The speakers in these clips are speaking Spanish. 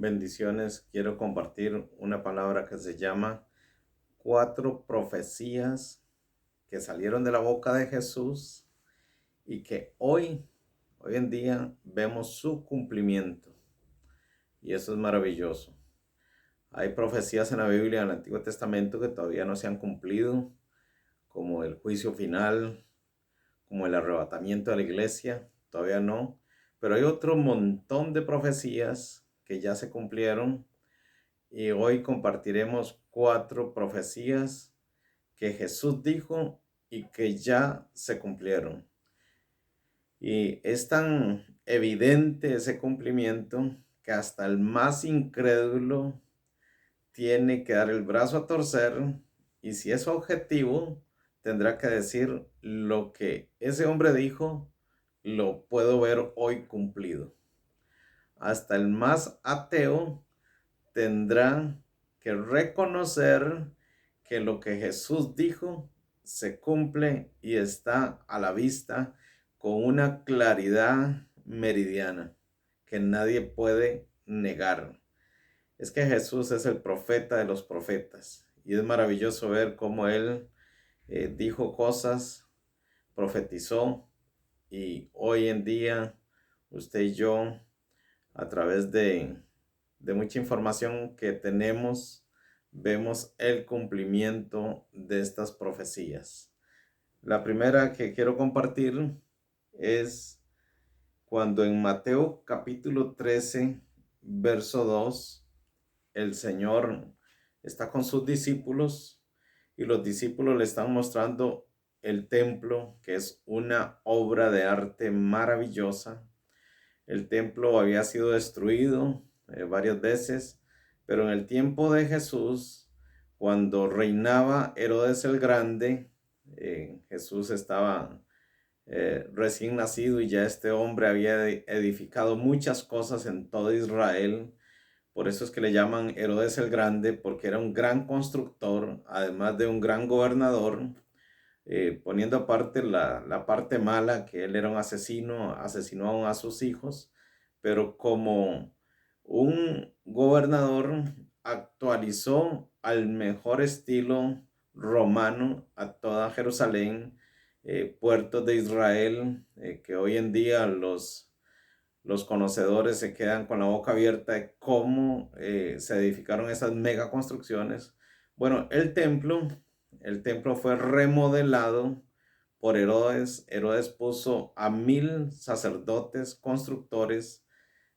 Bendiciones. Quiero compartir una palabra que se llama cuatro profecías que salieron de la boca de Jesús y que hoy en día vemos su cumplimiento. Y eso es maravilloso. Hay profecías en la Biblia, en el Antiguo Testamento, que todavía no se han cumplido, como el juicio final, como el arrebatamiento de la iglesia, todavía no. Pero hay otro montón de profecías que ya se cumplieron. Y hoy compartiremos cuatro profecías que Jesús dijo y que ya se cumplieron. Y es tan evidente ese cumplimiento que hasta el más incrédulo tiene que dar el brazo a torcer, y si es objetivo, tendrá que decir: lo que ese hombre dijo, lo puedo ver hoy cumplido. Hasta el más ateo tendrá que reconocer que lo que Jesús dijo se cumple y está a la vista con una claridad meridiana que nadie puede negar. Es que Jesús es el profeta de los profetas y es maravilloso ver cómo Él dijo cosas, profetizó, y hoy en día usted y yo, a través de mucha información que tenemos, vemos el cumplimiento de estas profecías. La primera que quiero compartir es cuando en Mateo capítulo 13, verso 2, el Señor está con sus discípulos y los discípulos le están mostrando el templo, que es una obra de arte maravillosa. El templo había sido destruido varias veces, pero en el tiempo de Jesús, cuando reinaba Herodes el Grande, Jesús estaba recién nacido y ya este hombre había edificado muchas cosas en todo Israel. Por eso es que le llaman Herodes el Grande, porque era un gran constructor, además de un gran gobernador. Poniendo aparte la parte mala, que él era un asesino, asesinó a sus hijos, pero como un gobernador actualizó al mejor estilo romano a toda Jerusalén, puertos de Israel, que hoy en día los conocedores se quedan con la boca abierta de cómo se edificaron esas mega construcciones. Bueno, el templo fue remodelado por Herodes. Herodes puso a 1000 sacerdotes constructores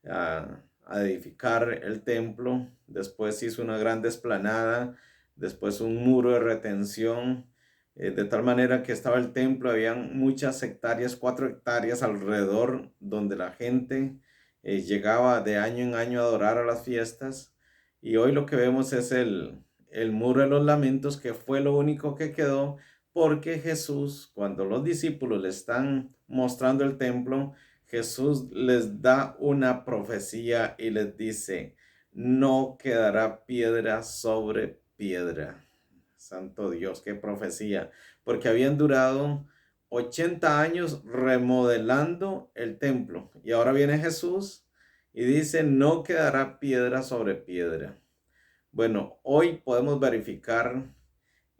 a edificar el templo. Después hizo una gran explanada, después un muro de retención, de tal manera que estaba el templo, habían muchas hectáreas, 4 hectáreas alrededor, donde la gente llegaba de año en año a adorar a las fiestas. Y hoy lo que vemos es el muro de los lamentos, que fue lo único que quedó, porque Jesús, cuando los discípulos le están mostrando el templo, Jesús les da una profecía y les dice: no quedará piedra sobre piedra. Santo Dios, qué profecía. Porque habían durado 80 años remodelando el templo. Y ahora viene Jesús y dice: no quedará piedra sobre piedra. Bueno, hoy podemos verificar,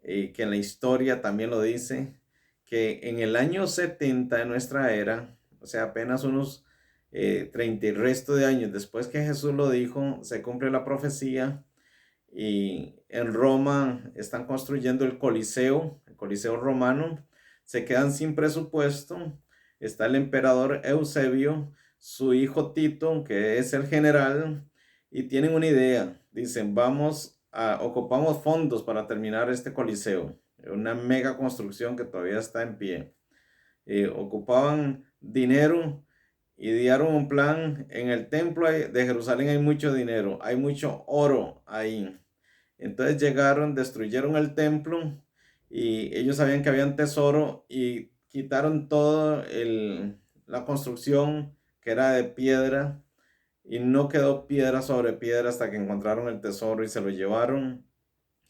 que en la historia también lo dice, que en el año 70 de nuestra era, o sea, apenas unos 30 y resto de años después que Jesús lo dijo, se cumple la profecía. Y en Roma están construyendo el Coliseo romano. Se quedan sin presupuesto. Está el emperador Eusebio, su hijo Tito, que es el general, y tienen una idea. Dicen: ocupamos fondos para terminar este Coliseo, una mega construcción que todavía está en pie. Ocupaban dinero y dieron un plan. En el templo de Jerusalén hay mucho dinero, hay mucho oro ahí. Entonces llegaron, destruyeron el templo, y ellos sabían que había tesoro, y quitaron toda la construcción, que era de piedra, y no quedó piedra sobre piedra hasta que encontraron el tesoro y se lo llevaron,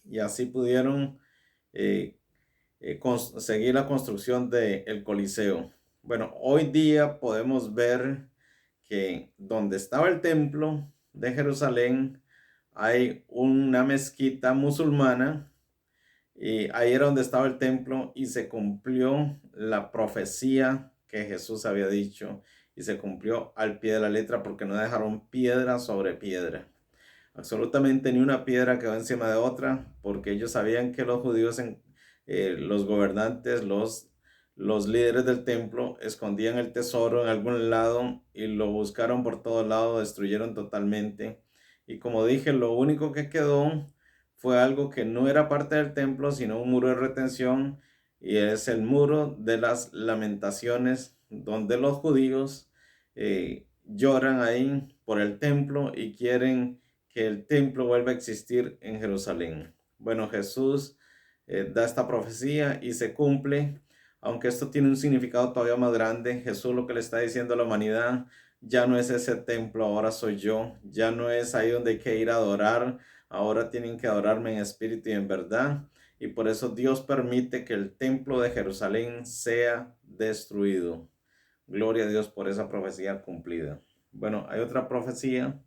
y así pudieron eh, seguir la construcción del Coliseo. Bueno, hoy día podemos ver que donde estaba el templo de Jerusalén hay una mezquita musulmana y ahí era donde estaba el templo y se cumplió la profecía que Jesús había dicho y se cumplió al pie de la letra porque no dejaron piedra sobre piedra. Absolutamente ni una piedra quedó encima de otra porque ellos sabían que los judíos, los gobernantes, los líderes del templo escondían el tesoro en algún lado y lo buscaron por todos lados, destruyeron totalmente. Y como dije, lo único que quedó fue algo que no era parte del templo, sino un muro de retención, y es el muro de las lamentaciones, donde los judíos lloran ahí por el templo y quieren que el templo vuelva a existir en Jerusalén. Bueno, Jesús da esta profecía y se cumple, aunque esto tiene un significado todavía más grande. Jesús lo que le está diciendo a la humanidad, ya no es ese templo, ahora soy yo, ya no es ahí donde hay que ir a adorar, ahora tienen que adorarme en espíritu y en verdad. Y por eso Dios permite que el templo de Jerusalén sea destruido. Gloria a Dios por esa profecía cumplida. Bueno, hay otra profecía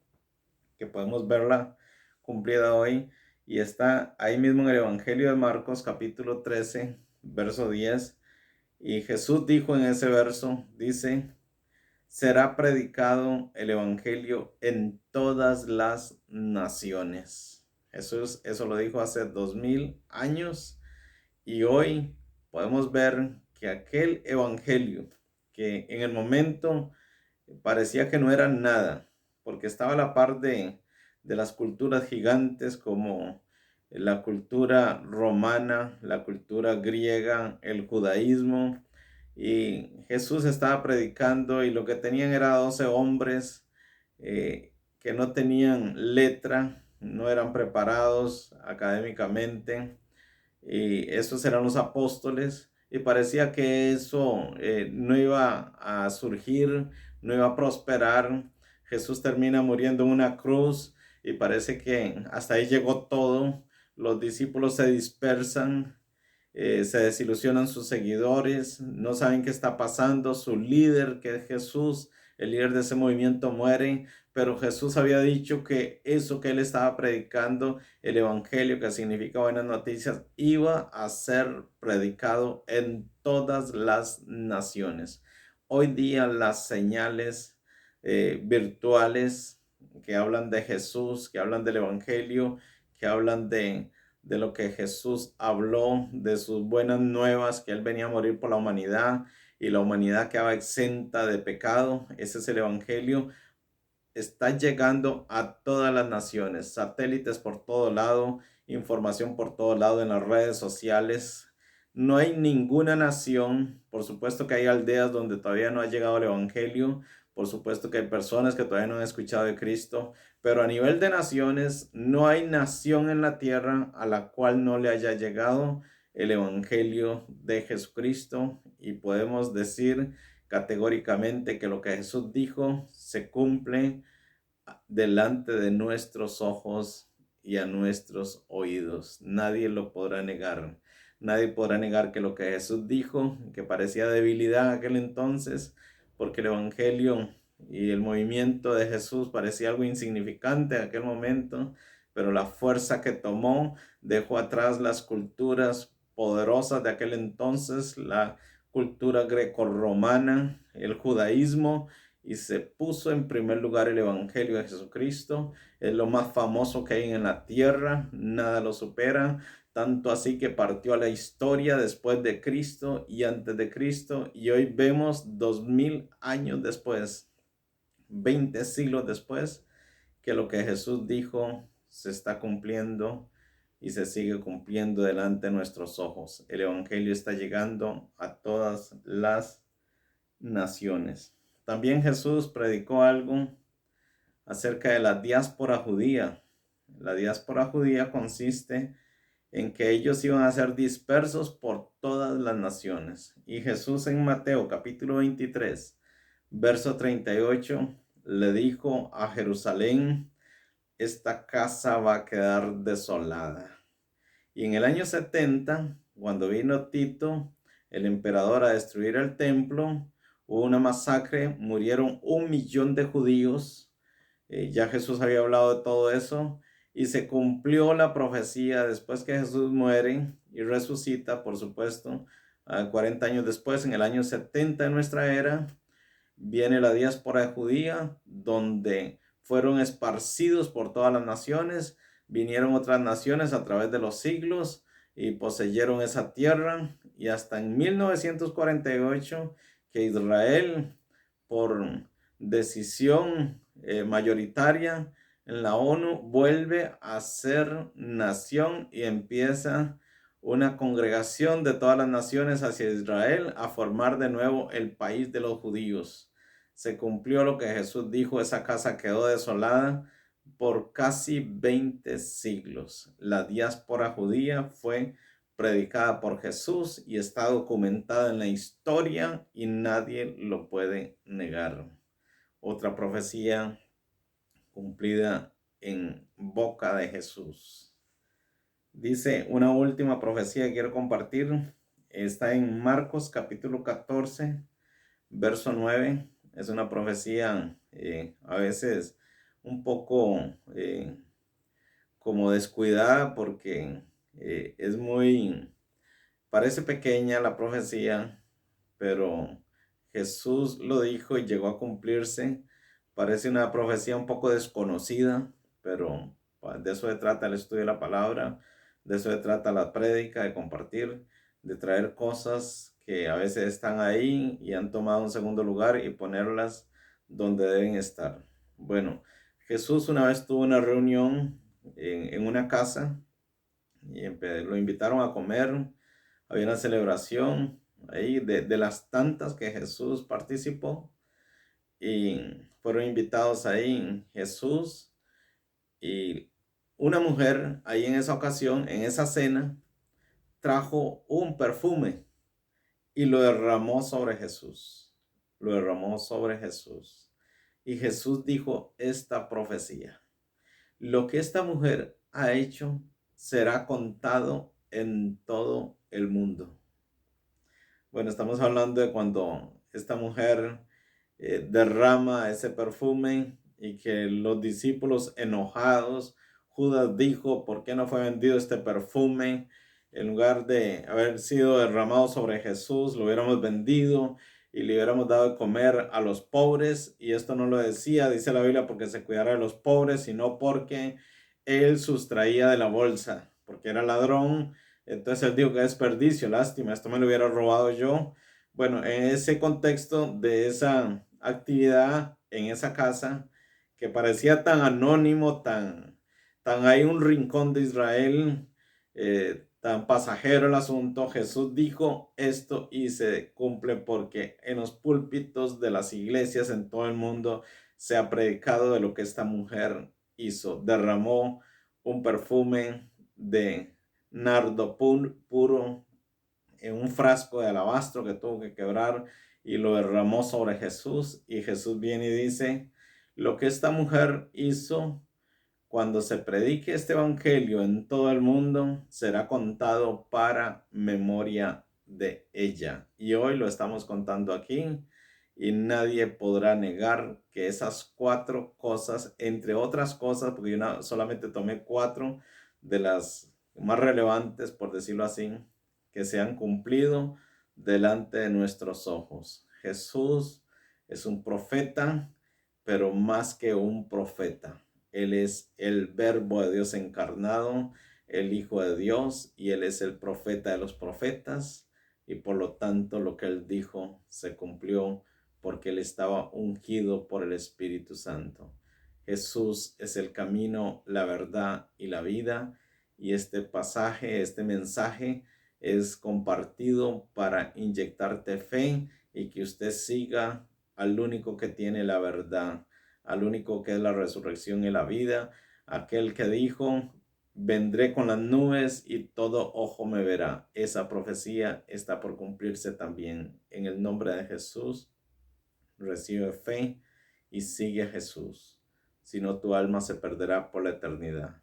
que podemos verla cumplida hoy y está ahí mismo en el Evangelio de Marcos capítulo 13, verso 10. Y Jesús dijo en ese verso, dice, será predicado el Evangelio en todas las naciones. Jesús eso lo dijo hace 2000 años y hoy podemos ver que aquel Evangelio que en el momento parecía que no era nada, porque estaba a la par de las culturas gigantes como la cultura romana, la cultura griega, el judaísmo, y Jesús estaba predicando y lo que tenían era 12 hombres que no tenían letra, no eran preparados académicamente, y esos eran los apóstoles, y parecía que eso no iba a surgir, no iba a prosperar. Jesús termina muriendo en una cruz y parece que hasta ahí llegó todo. Los discípulos se dispersan, se desilusionan sus seguidores, no saben qué está pasando, su líder, que es Jesús, el líder de ese movimiento, muere, pero Jesús había dicho que eso que él estaba predicando, el evangelio, que significa buenas noticias, iba a ser predicado en todas las naciones. Hoy día las señales virtuales que hablan de Jesús, que hablan del evangelio, que hablan de lo que Jesús habló, de sus buenas nuevas, que Él venía a morir por la humanidad y la humanidad quedaba exenta de pecado. Ese es el Evangelio. Está llegando a todas las naciones, satélites por todo lado, información por todo lado en las redes sociales. No hay ninguna nación, por supuesto que hay aldeas donde todavía no ha llegado el Evangelio, por supuesto que hay personas que todavía no han escuchado de Cristo, pero a nivel de naciones, no hay nación en la tierra a la cual no le haya llegado el Evangelio de Jesucristo, y podemos decir categóricamente que lo que Jesús dijo se cumple delante de nuestros ojos y a nuestros oídos. Nadie lo podrá negar. Nadie podrá negar que lo que Jesús dijo, que parecía debilidad en aquel entonces, porque el Evangelio y el movimiento de Jesús parecía algo insignificante en aquel momento, pero la fuerza que tomó dejó atrás las culturas poderosas de aquel entonces, la cultura grecorromana, el judaísmo, y se puso en primer lugar el Evangelio de Jesucristo. Es lo más famoso que hay en la tierra, nada lo supera, tanto así que partió a la historia después de Cristo y antes de Cristo, y hoy vemos 2000 años después, 20 siglos después, que lo que Jesús dijo se está cumpliendo y se sigue cumpliendo delante de nuestros ojos. El Evangelio está llegando a todas las naciones. También Jesús predicó algo acerca de la diáspora judía. La diáspora judía consiste en que ellos iban a ser dispersos por todas las naciones. Y Jesús en Mateo capítulo 23, verso 38, le dijo a Jerusalén, esta casa va a quedar desolada. Y en el año 70, cuando vino Tito, el emperador, a destruir el templo, hubo una masacre, murieron 1 millón de judíos, Ya Jesús había hablado de todo eso y se cumplió la profecía después que Jesús muere y resucita, por supuesto, 40 años después, en el año 70 de nuestra era, viene la diáspora judía, donde fueron esparcidos por todas las naciones, vinieron otras naciones a través de los siglos y poseyeron esa tierra, y hasta en 1948 que Israel, por decisión mayoritaria en la ONU, vuelve a ser nación y empieza una congregación de todas las naciones hacia Israel a formar de nuevo el país de los judíos. Se cumplió lo que Jesús dijo, esa casa quedó desolada por casi 20 siglos. La diáspora judía fue predicada por Jesús y está documentada en la historia y nadie lo puede negar. Otra profecía cumplida en boca de Jesús. Dice una última profecía que quiero compartir. Está en Marcos capítulo 14, verso 9. Es una profecía a veces un poco como descuidada porque es muy, parece pequeña la profecía, pero Jesús lo dijo y llegó a cumplirse. Parece una profecía un poco desconocida, pero de eso se trata el estudio de la palabra, de eso se trata la prédica, de compartir, de traer cosas que a veces están ahí y han tomado un segundo lugar y ponerlas donde deben estar. Bueno, Jesús una vez tuvo una reunión en una casa y lo invitaron a comer. Había una celebración ahí de las tantas que Jesús participó y fueron invitados ahí Jesús y una mujer ahí en esa ocasión, en esa cena, trajo un perfume y lo derramó sobre Jesús. Lo derramó sobre Jesús. Y Jesús dijo esta profecía: lo que esta mujer ha hecho será contado en todo el mundo. Bueno, estamos hablando de cuando esta mujer derrama ese perfume y que los discípulos enojados, Judas dijo, ¿por qué no fue vendido este perfume? En lugar de haber sido derramado sobre Jesús, lo hubiéramos vendido y le hubiéramos dado de comer a los pobres. Y esto no lo decía, dice la Biblia, porque se cuidara de los pobres, sino porque él sustraía de la bolsa, porque era ladrón. Entonces él dijo que desperdicio, lástima, esto me lo hubiera robado yo. Bueno, en ese contexto de esa actividad en esa casa que parecía tan anónimo, tan hay un rincón de Israel, tan pasajero el asunto, Jesús dijo esto y se cumple porque en los púlpitos de las iglesias en todo el mundo se ha predicado de lo que esta mujer hizo. Derramó un perfume de nardo puro en un frasco de alabastro que tuvo que quebrar y lo derramó sobre Jesús. Y Jesús viene y dice, lo que esta mujer hizo, cuando se predique este evangelio en todo el mundo, será contado para memoria de ella. Y hoy lo estamos contando aquí y nadie podrá negar que esas 4 cosas, entre otras cosas, porque yo solamente tomé 4 de las más relevantes, por decirlo así, que se han cumplido delante de nuestros ojos. Jesús es un profeta, pero más que un profeta. Él es el Verbo de Dios encarnado, el Hijo de Dios, y Él es el profeta de los profetas, y por lo tanto lo que Él dijo se cumplió porque Él estaba ungido por el Espíritu Santo. Jesús es el camino, la verdad y la vida, y este pasaje, este mensaje es compartido para inyectarte fe y que usted siga al único que tiene la verdad, al único que es la resurrección y la vida, aquel que dijo, vendré con las nubes y todo ojo me verá. Esa profecía está por cumplirse también. En el nombre de Jesús, recibe fe y sigue a Jesús. Si no, tu alma se perderá por la eternidad.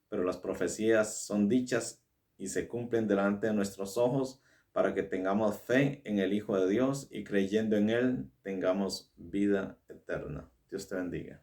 Pero las profecías son dichas y se cumplen delante de nuestros ojos para que tengamos fe en el Hijo de Dios y creyendo en Él tengamos vida eterna. Dios te bendiga.